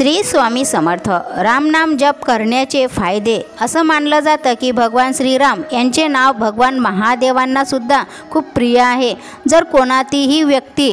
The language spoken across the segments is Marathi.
श्री स्वामी समर्थ। रामनाम जप करण्याचे फायदे। असं मानलं जातं की भगवान श्रीराम यांचे नाव भगवान महादेवांना सुद्धा खूप प्रिय आहे। जर कोणतीही व्यक्ती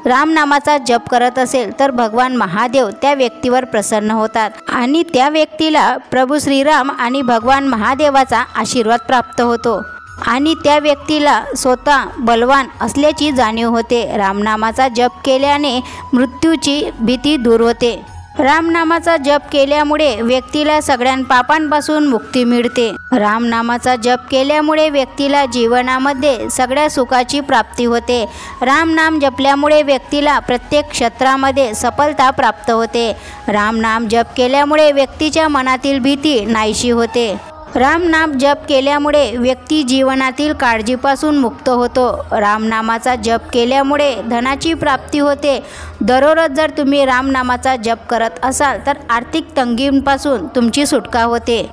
रामनामाचा जप करत असेल तर भगवान महादेव त्या व्यक्तीवर प्रसन्न होतात आणि त्या व्यक्तीला प्रभू श्रीराम आणि भगवान महादेवाचा आशीर्वाद प्राप्त होतो आणि त्या व्यक्तीला स्वतः बलवान असल्याची जाणीव होते। रामनामाचा जप केल्याने मृत्यूची भीती दूर होते। रामनामाचा जप केल्यामुळे व्यक्तीला सगळ्या पापांपासून मुक्ती मिळते। रामनामाचा जप केल्यामुळे व्यक्तीला जीवनामध्ये सगळ्या सुखाची प्राप्ती होते। रामनाम जपल्यामुळे व्यक्तीला प्रत्येक क्षेत्रामध्ये सफलता प्राप्त होते। रामनाम जप केल्यामुळे व्यक्तीच्या मनातील भीती नाहीशी होते। रामनाम जप केल्यामुळे व्यक्ती जीवनातील काळजीपासून मुक्त होतो। रामनामाचा जप केल्यामुळे धनाची प्राप्ती होते। दररोज जर तुम्ही रामनामाचा जप करत असाल तर आर्थिक तंगीपासून तुमची सुटका होते।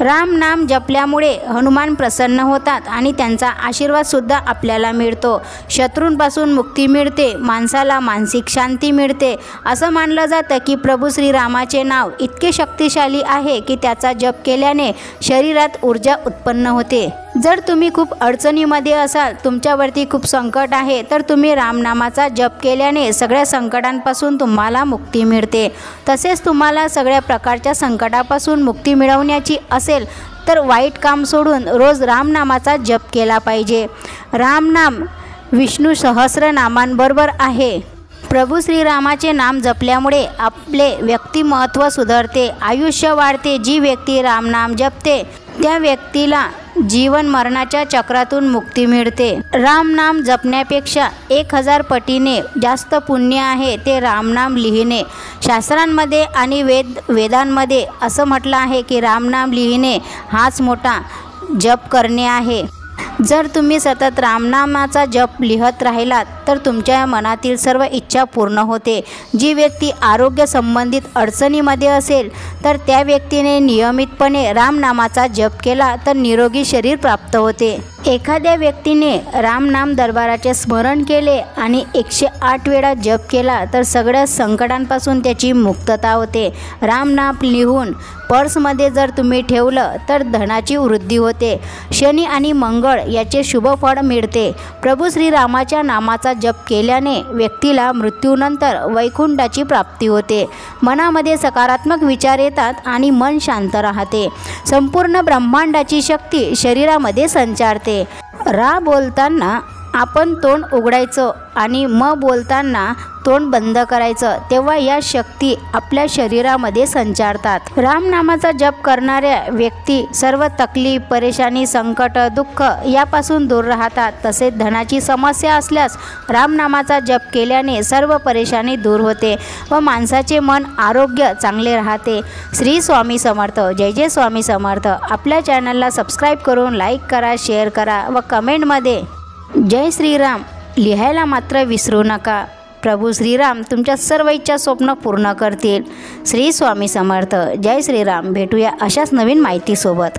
रामनाम जपल्यामुळे हनुमान प्रसन्न होतात आणि त्यांचा आशीर्वादसुद्धा आपल्याला मिळतो। शत्रूंपासून मुक्ती मिळते, माणसाला मानसिक शांती मिळते। असं मानलं जातं की प्रभू श्रीरामाचे नाव इतके शक्तिशाली आहे की त्याचा जप केल्याने शरीरात ऊर्जा उत्पन्न होते। जर तुम्ही खूप अडचणीमध्ये असाल, तुमच्यावरती खूप संकट आहे, तर तुम्ही रामनामाचा जप केल्याने सगळ्या संकटांपासून तुम्हाला मुक्ती मिळते। तसेच तुम्हाला सगळ्या प्रकारच्या संकटापासून मुक्ती मिळवण्याची असेल तर वाईट काम सोडून रोज रामनामाचा जप केला पाहिजे। रामनाम विष्णू सहस्रनामांबरोबर आहे। प्रभू श्रीरामाचे नाम जपल्यामुळे आपले व्यक्तिमत्व सुधारते, आयुष्य वाढते। जी व्यक्ती रामनाम जपते त्या व्यक्तीला जीवन मरणाच्या चक्रातून मुक्ती मिळते। रामनाम जपण्यापेक्षा 1000 पटीने जास्त पुण्य आहे ते रामनाम लिहिणे। शास्त्रांमध्ये आणि वेदांमध्ये असं म्हटलं आहे की रामनाम लिहिणे हाच मोठा जप करणे आहे। जर तुम्ही सतत रामनामाचा जप लिहत राहिलात तर तुमच्या मनातील सर्व इच्छा पूर्ण होते। जी व्यक्ती आरोग्य संबंधित अडचणीमध्ये असेल तर त्या व्यक्तीने नियमितपणे रामनामाचा जप केला तर निरोगी शरीर प्राप्त होते। एखाद्या व्यक्तीने रामनाम दरबाराचे स्मरण केले आणि 108 वेळा जप केला तर सगळ्या संकटांपासून त्याची मुक्तता होते। रामनाम लिहून पर्समध्ये जर तुम्ही ठेवलं तर धनाची वृद्धी होते। शनी आणि मंगळ याचे शुभ फळ मिळते। प्रभू श्रीरामाच्या नामाचा जप केल्याने व्यक्तीला मृत्यूनंतर वैकुंठाची प्राप्ती होते। मनामध्ये सकारात्मक विचार येतात आणि मन शांत राहते। संपूर्ण ब्रह्मांडाची शक्ती शरीरामध्ये संचारते। रा बोलताना आपण तोंड उघडायचं आणि म बोलताना तोंड बंद करायचं, तेव्हा या शक्ती आपल्या शरीरामध्ये संचारतात। रामनामाचा जप करणाऱ्या व्यक्ती सर्व तकलीफ, परेशानी, संकट, दुःख यापासून दूर राहतात। तसेच धनाची समस्या असल्यास रामनामाचा जप केल्याने सर्व परेशानी दूर होते व माणसाचे मन आरोग्य चांगले राहते। श्री स्वामी समर्थ। जय जय स्वामी समर्थ। आपल्या चॅनलला सबस्क्राईब करून लाईक करा, शेअर करा व कमेंटमध्ये जय श्रीराम लिहायला मात्र विसरू नका। प्रभू श्रीराम तुमच्या सर्व इच्छा स्वप्न पूर्ण करतील। श्री स्वामी समर्थ। जय श्रीराम। भेटूया अशाच नवीन माहितीसोबत।